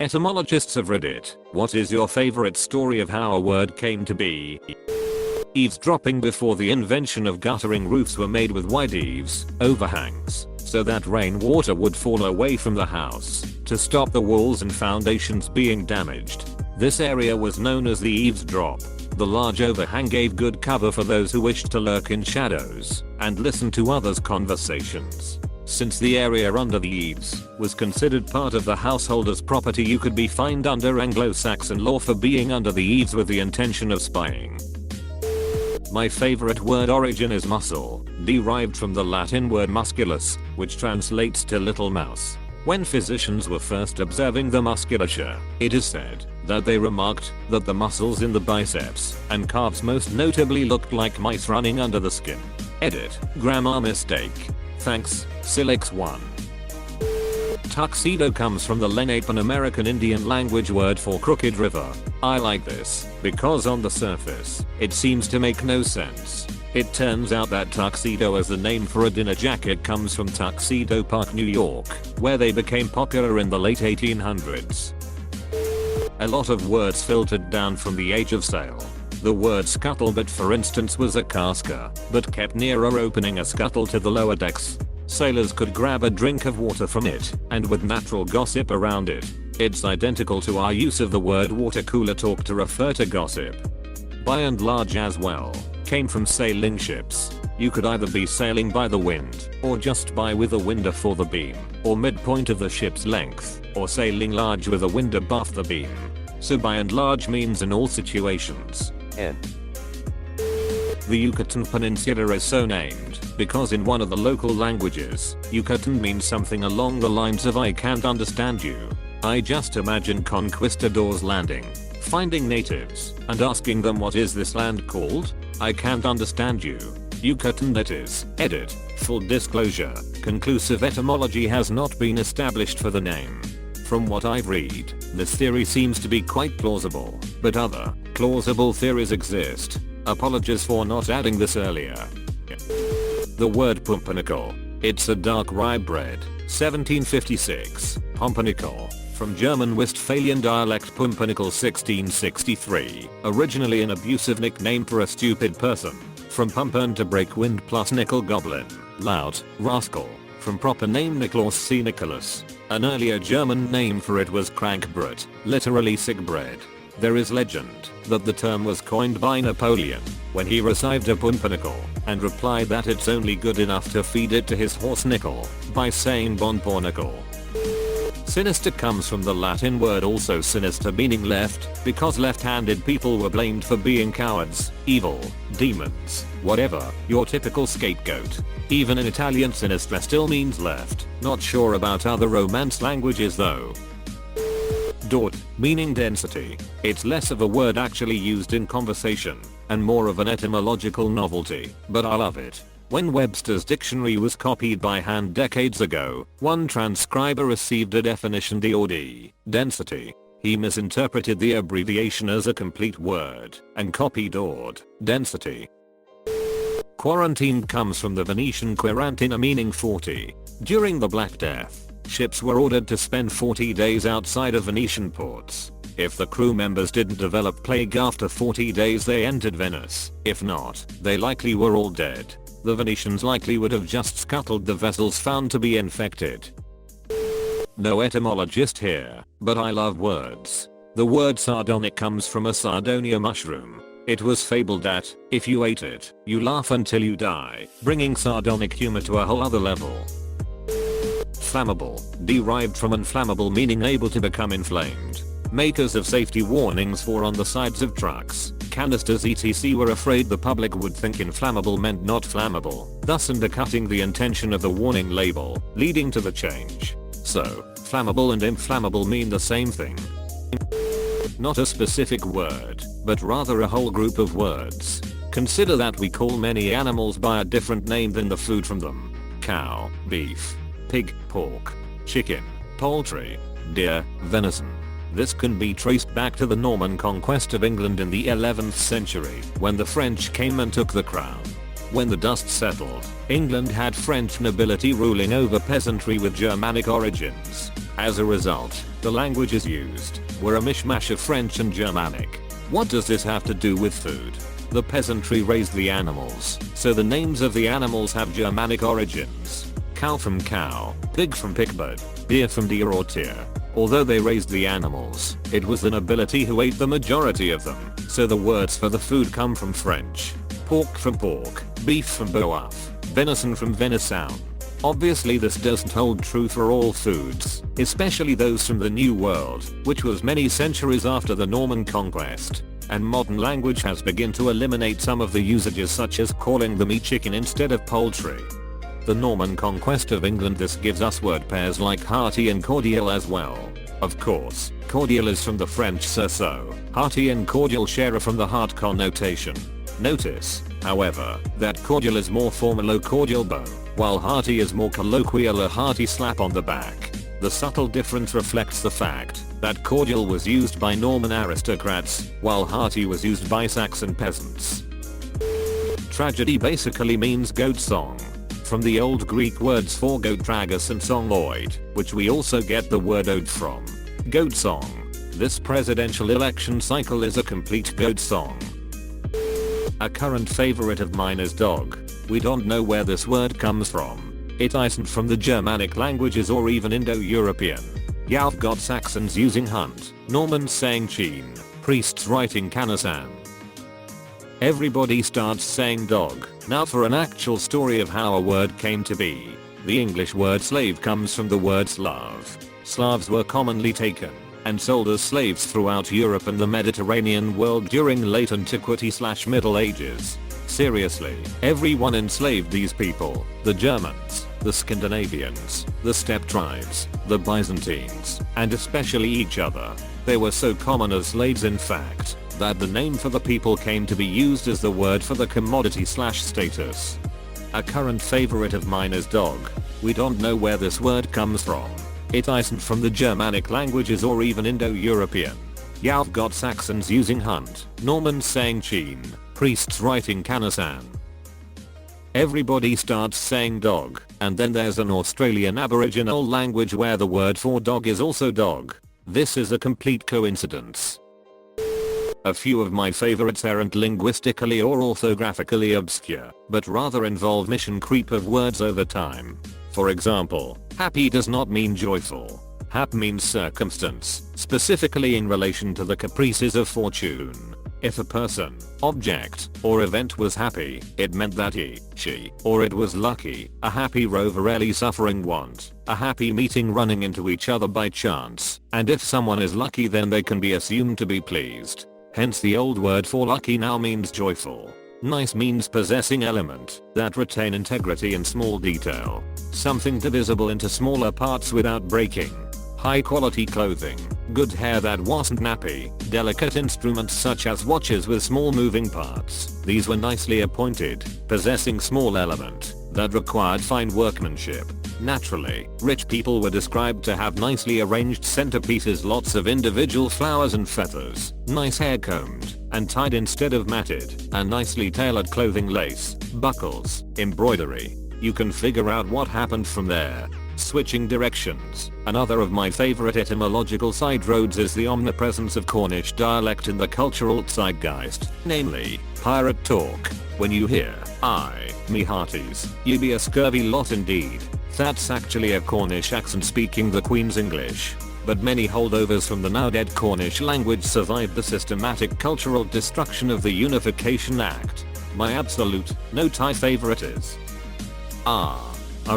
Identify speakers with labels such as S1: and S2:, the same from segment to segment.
S1: Etymologists of Reddit, what is your favorite story of how a word came to be? Eavesdropping. Before the invention of guttering, roofs were made with wide eaves, overhangs, so that rainwater would fall away from the house, to stop the walls and foundations being damaged. This area was known as the eavesdrop. The large overhang gave good cover for those who wished to lurk in shadows and listen to others' conversations. Since the area under the eaves was considered part of the householder's property, you could be fined under Anglo-Saxon law for being under the eaves with the intention of spying. My favorite word origin is muscle, derived from the Latin word musculus, which translates to little mouse. When physicians were first observing the musculature, it is said that they remarked that the muscles in the biceps and calves most notably looked like mice running under the skin. Edit, grammar mistake. Thanks, Silix1. Tuxedo comes from the Lenape, an American Indian language word for crooked river. I like this because on the surface, it seems to make no sense. It turns out that tuxedo as the name for a dinner jacket comes from Tuxedo Park, New York, where they became popular in the late 1800s. A lot of words filtered down from the age of sail. The word scuttlebutt, for instance, was a casker, but kept nearer opening a scuttle to the lower decks. Sailors could grab a drink of water from it, and with natural gossip around it. It's identical to our use of the word water cooler talk to refer to gossip. By and large as well, came from sailing ships. You could either be sailing by the wind, or just by with a wind for the beam, or midpoint of the ship's length, or sailing large with a wind abuff the beam. So by and large means in all situations. The Yucatan Peninsula is so named because in one of the local languages, Yucatan means something along the lines of I can't understand you. I just imagine conquistadors landing, finding natives, and asking them, what is this land called? I can't understand you. Yucatan, that is. Edit. Full disclosure, conclusive etymology has not been established for the name. From what I've read, this theory seems to be quite plausible, but other plausible theories exist. Apologies for not adding this earlier. The word pumpernickel. It's a dark rye bread. 1756. Pumpernickel. From German Westphalian dialect Pumpernickel 1663. Originally an abusive nickname for a stupid person. From pumpern to break wind plus nickel goblin. Lout, rascal. From proper name Niklaus C. Nicholas. An earlier German name for it was Krankbrot, literally sick bread. There is legend that the term was coined by Napoleon when he received a pumpernickel and replied that it's only good enough to feed it to his horse Nickel by saying bon pornickel. Sinister comes from the Latin word also sinister, meaning left, because left-handed people were blamed for being cowards, evil, demons, whatever, your typical scapegoat. Even in Italian sinistra still means left. Not sure about other Romance languages though. Dort, meaning density. It's less of a word actually used in conversation, and more of an etymological novelty, but I love it. When Webster's dictionary was copied by hand decades ago, one transcriber received a definition DOD, density. He misinterpreted the abbreviation as a complete word, and copied OD, density. Quarantine comes from the Venetian quarantina, meaning 40. During the Black Death, ships were ordered to spend 40 days outside of Venetian ports. If the crew members didn't develop plague after 40 days, they entered Venice. If not, they likely were all dead. The Venetians likely would have just scuttled the vessels found to be infected. No etymologist here, but I love words. The word sardonic comes from a sardonia mushroom. It was fabled that, if you ate it, you laugh until you die, bringing sardonic humor to a whole other level. Flammable, derived from inflammable, meaning able to become inflamed. Makers of safety warnings for on the sides of trucks, canisters etc. were afraid the public would think inflammable meant not flammable, thus undercutting the intention of the warning label, leading to the change. So, flammable and inflammable mean the same thing. Not a specific word, but rather a whole group of words. Consider that we call many animals by a different name than the food from them. Cow, beef, pig, pork, chicken, poultry, deer, venison. This can be traced back to the Norman conquest of England in the 11th century, when the French came and took the crown. When the dust settled, England had French nobility ruling over peasantry with Germanic origins. As a result, The languages used were a mishmash of French and Germanic. What does this have to do with food? The peasantry raised the animals, so the names of the animals have Germanic origins. Cow from cow, pig from pigbird, deer from deer or tear. Although they raised the animals, it was the nobility who ate the majority of them, so the words for the food come from French. Pork from pork, beef from boeuf, venison from venison. Obviously this doesn't hold true for all foods, especially those from the New World, which was many centuries after the Norman conquest. And modern language has begun to eliminate some of the usages such as calling the meat chicken instead of poultry. The Norman conquest of England, this gives us word pairs like hearty and cordial as well. Of course, cordial is from the French so, hearty and cordial share from the heart connotation. Notice, however, that cordial is more formal a cordial bow, while hearty is more colloquial a hearty slap on the back. The subtle difference reflects the fact that cordial was used by Norman aristocrats, while hearty was used by Saxon peasants. Tragedy basically means goat song, from the old Greek words for goat tragus and song oid, which we also get the word ode from. Goat song. This presidential election cycle is a complete goat song. A current favorite of mine is dog. We don't know where this word comes from. It isn't from the Germanic languages or even Indo-European. You've got Saxons using hunt, Normans saying cheen, priests writing canasan. Everybody starts saying dog. Now for an actual story of how a word came to be. The English word slave comes from the word Slav. Slavs were commonly taken and sold as slaves throughout Europe and the Mediterranean world during late antiquity/Middle Ages. Seriously, everyone enslaved these people. The Germans, the Scandinavians, the steppe tribes, the Byzantines, and especially each other. They were so common as slaves in fact, that the name for the people came to be used as the word for the commodity/status. A current favorite of mine is dog. We don't know where this word comes from. It isn't from the Germanic languages or even Indo-European. You've got Saxons using hunt, Normans saying cheen, priests writing canasan. Everybody starts saying dog, and then there's an Australian Aboriginal language where the word for dog is also dog. This is a complete coincidence. A few of my favorites aren't linguistically or orthographically obscure, but rather involve mission creep of words over time. For example, happy does not mean joyful. Hap means circumstance, specifically in relation to the caprices of fortune. If a person, object, or event was happy, it meant that he, she, or it was lucky, a happy rover rarely suffering want, a happy meeting running into each other by chance, and if someone is lucky then they can be assumed to be pleased. Hence the old word for lucky now means joyful. Nice means possessing element that retain integrity in small detail. Something divisible into smaller parts without breaking. High quality clothing, good hair that wasn't nappy, delicate instruments such as watches with small moving parts. These were nicely appointed, possessing small element that required fine workmanship. Naturally, rich people were described to have nicely arranged centerpieces, lots of individual flowers and feathers, nice hair combed and tied instead of matted, and nicely tailored clothing, lace, buckles, embroidery. You can figure out what happened from there. Switching directions. Another of my favorite etymological side roads is the omnipresence of Cornish dialect in the cultural zeitgeist, namely, pirate talk. When you hear, "I, me hearties," you be a scurvy lot indeed. That's actually a Cornish accent speaking the Queen's English. But many holdovers from the now dead Cornish language survived the systematic cultural destruction of the Unification Act. My absolute, no-tie favorite is R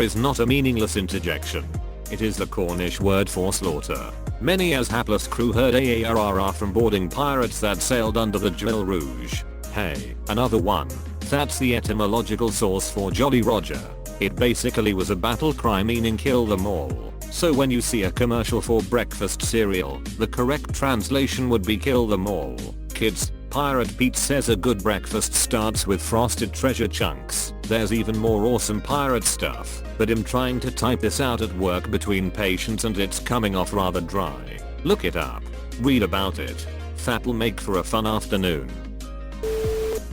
S1: is not a meaningless interjection. It is the Cornish word for slaughter. Many as hapless crew heard AARR from boarding pirates that sailed under the Jewel Rouge. Hey, another one. That's the etymological source for Jolly Roger. It basically was a battle cry meaning kill them all. So when you see a commercial for breakfast cereal, the correct translation would be kill them all. Kids, Pirate Pete says a good breakfast starts with frosted treasure chunks. There's even more awesome pirate stuff, but I'm trying to type this out at work between patients and it's coming off rather dry. Look it up. Read about it. That'll make for a fun afternoon.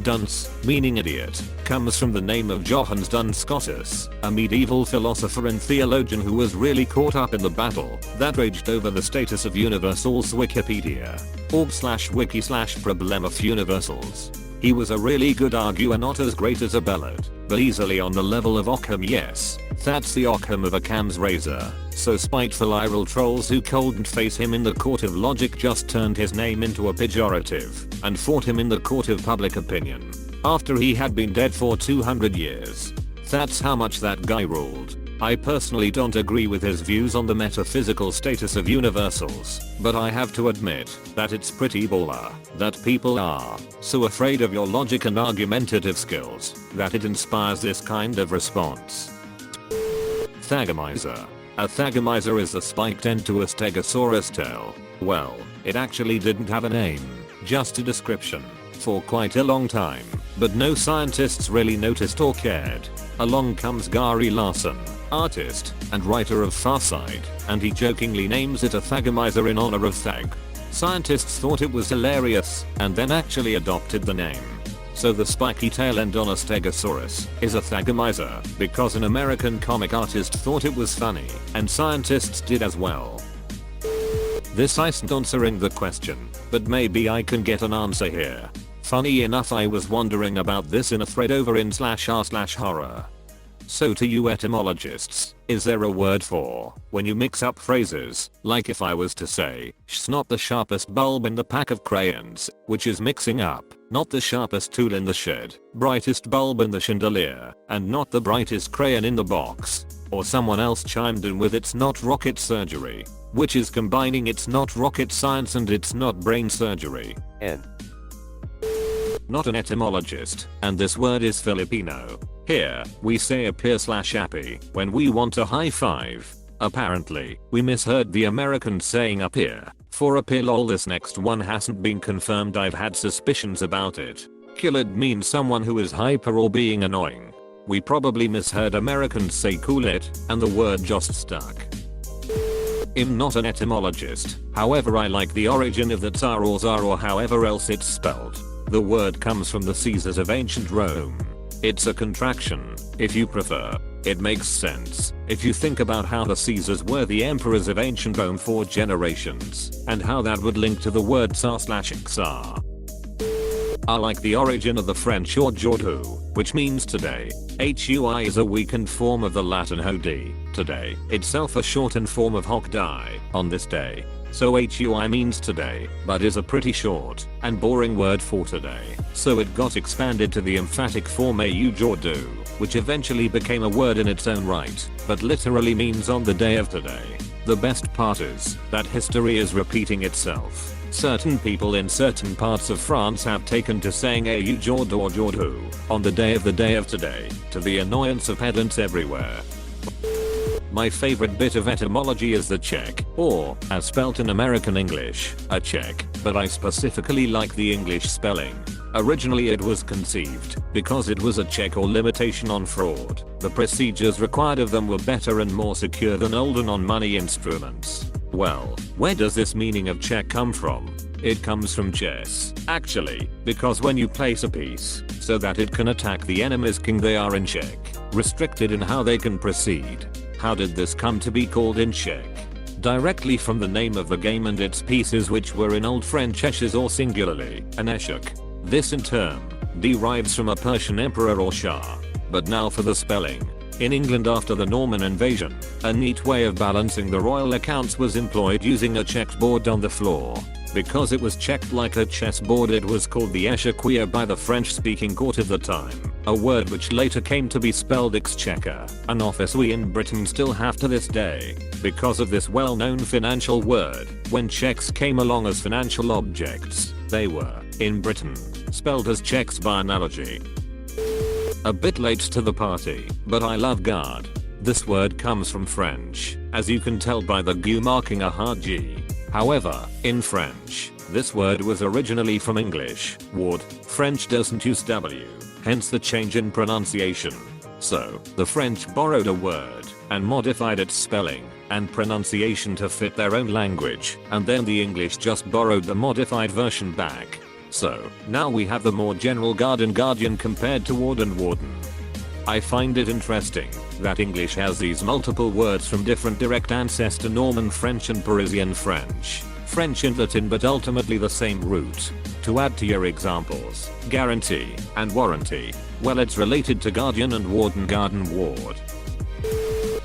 S1: Dunce, meaning idiot, comes from the name of Johannes Duns Scotus, a medieval philosopher and theologian who was really caught up in the battle that raged over the status of universals. Wikipedia. org/wiki/problem of universals. He was a really good arguer, not as great as a Bellad, but easily on the level of Occam. Yes, that's the Occam of Occam's razor. So spiteful IRL trolls who couldn't face him in the court of logic just turned his name into a pejorative and fought him in the court of public opinion after he had been dead for 200 years. That's how much that guy ruled. I personally don't agree with his views on the metaphysical status of universals, but I have to admit that it's pretty baller that people are so afraid of your logic and argumentative skills that it inspires this kind of response. Thagomizer. A thagomizer is the spiked end to a stegosaurus tail. Well, it actually didn't have a name, just a description, for quite a long time, but no scientists really noticed or cared. Along comes Gary Larson, artist and writer of Farside, and he jokingly names it a thagomizer in honor of Thag. Scientists thought it was hilarious and then actually adopted the name. So the spiky tail end on a stegosaurus is a thagomizer because an American comic artist thought it was funny, and scientists did as well. This isn't answering the question, but maybe I can get an answer here. Funny enough, I was wondering about this in a thread over in /r/horror. So to you etymologists, is there a word for when you mix up phrases, like if I was to say, "Sh's not the sharpest bulb in the pack of crayons," which is mixing up, not the sharpest tool in the shed, brightest bulb in the chandelier, and not the brightest crayon in the box. Or someone else chimed in with "it's not rocket surgery," which is combining "it's not rocket science" and "it's not brain surgery." Not an etymologist, and this word is Filipino. Here, we say appear/appy when we want a high five. Apparently, we misheard the Americans saying appear for appear. Lol, this next one hasn't been confirmed. I've had suspicions about it. Killed means someone who is hyper or being annoying. We probably misheard Americans say cool it, and the word just stuck. I'm not an etymologist, however I like the origin of the tsar or czar or however else it's spelled. The word comes from the Caesars of ancient Rome. It's a contraction, if you prefer. It makes sense if you think about how the Caesars were the emperors of ancient Rome for generations, and how that would link to the word tsar/czar. I like the origin of the French aujourd'hui, which means today. Hui is a weakened form of the Latin hodi, today, itself a shortened form of hoc die, on this day. So hui means today, but is a pretty short and boring word for today. So it got expanded to the emphatic form aujourd'hui, which eventually became a word in its own right, but literally means on the day of today. The best part is that history is repeating itself. Certain people in certain parts of France have taken to saying aujourd'hui on the day of today, to the annoyance of pedants everywhere. My favorite bit of etymology is the check, or, as spelt in American English, a check, but I specifically like the English spelling. Originally it was conceived because it was a check or limitation on fraud. The procedures required of them were better and more secure than older non-money instruments. Well, where does this meaning of check come from? It comes from chess, actually, because when you place a piece so that it can attack the enemy's king, they are in check, restricted in how they can proceed. How did this come to be called in check? Directly from the name of the game and its pieces, which were in Old French esches or singularly, an eshuk. This in turn derives from a Persian emperor or shah. But now for the spelling. In England after the Norman invasion, a neat way of balancing the royal accounts was employed using a checked board on the floor. Because it was checked like a chessboard, it was called the échiquier by the French-speaking court of the time, a word which later came to be spelled exchequer, an office we in Britain still have to this day. Because of this well-known financial word, when checks came along as financial objects, they were, in Britain, spelled as checks by analogy. A bit late to the party, but I love guard. This word comes from French, as you can tell by the G marking a hard G. However, in French, this word was originally from English, ward. French doesn't use W, hence the change in pronunciation. So, the French borrowed a word and modified its spelling and pronunciation to fit their own language, and then the English just borrowed the modified version back. So, now we have the more general guard and guardian compared to ward and warden. I find it interesting that English has these multiple words from different direct ancestor Norman French and Parisian French, French and Latin, but ultimately the same root. To add to your examples, guarantee and warranty, well, it's related to guardian and warden, guard and ward.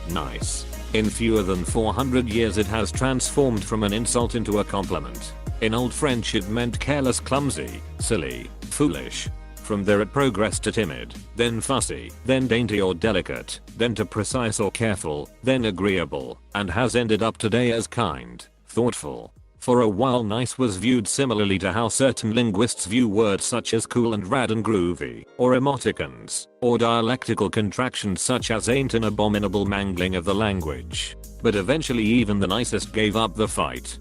S1: Nice. In fewer than 400 years it has transformed from an insult into a compliment. In Old French it meant careless, clumsy, silly, foolish. From there it progressed to timid, then fussy, then dainty or delicate, then to precise or careful, then agreeable, and has ended up today as kind, thoughtful. For a while nice was viewed similarly to how certain linguists view words such as cool and rad and groovy, or emoticons, or dialectical contractions such as ain't, an abominable mangling of the language. But eventually even the nicest gave up the fight.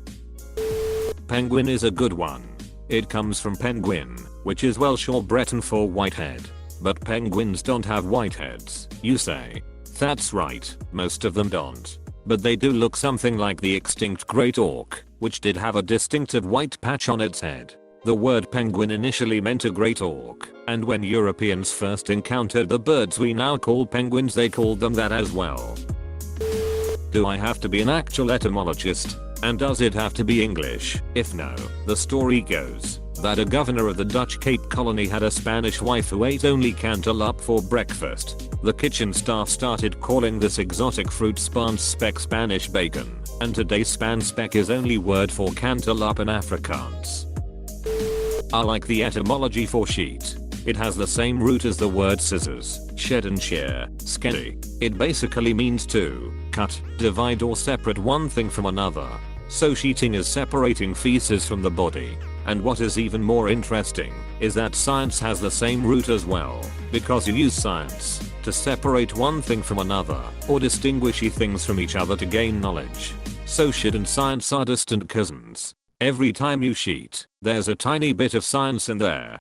S1: Penguin is a good one. It comes from penguin, which is Welsh or Breton for whitehead. But penguins don't have whiteheads, you say. That's right, most of them don't. But they do look something like the extinct great auk, which did have a distinctive white patch on its head. The word penguin initially meant a great auk, and when Europeans first encountered the birds we now call penguins, they called them that as well. Do I have to be an actual etymologist? And does it have to be English? If no, the story goes that a governor of the Dutch Cape Colony had a Spanish wife who ate only cantaloupe for breakfast. The kitchen staff started calling this exotic fruit spanspek Spanish bacon, and today spanspek is only word for cantaloupe in Afrikaans. I like the etymology for sheet. It has the same root as the word scissors, shed and shear, sketty. It basically means to cut, divide or separate one thing from another. So sheeting is separating feces from the body. And what is even more interesting is that science has the same root as well, because you use science to separate one thing from another, or distinguish things from each other to gain knowledge. So shit and science are distant cousins. Every time you sheet, there's a tiny bit of science in there.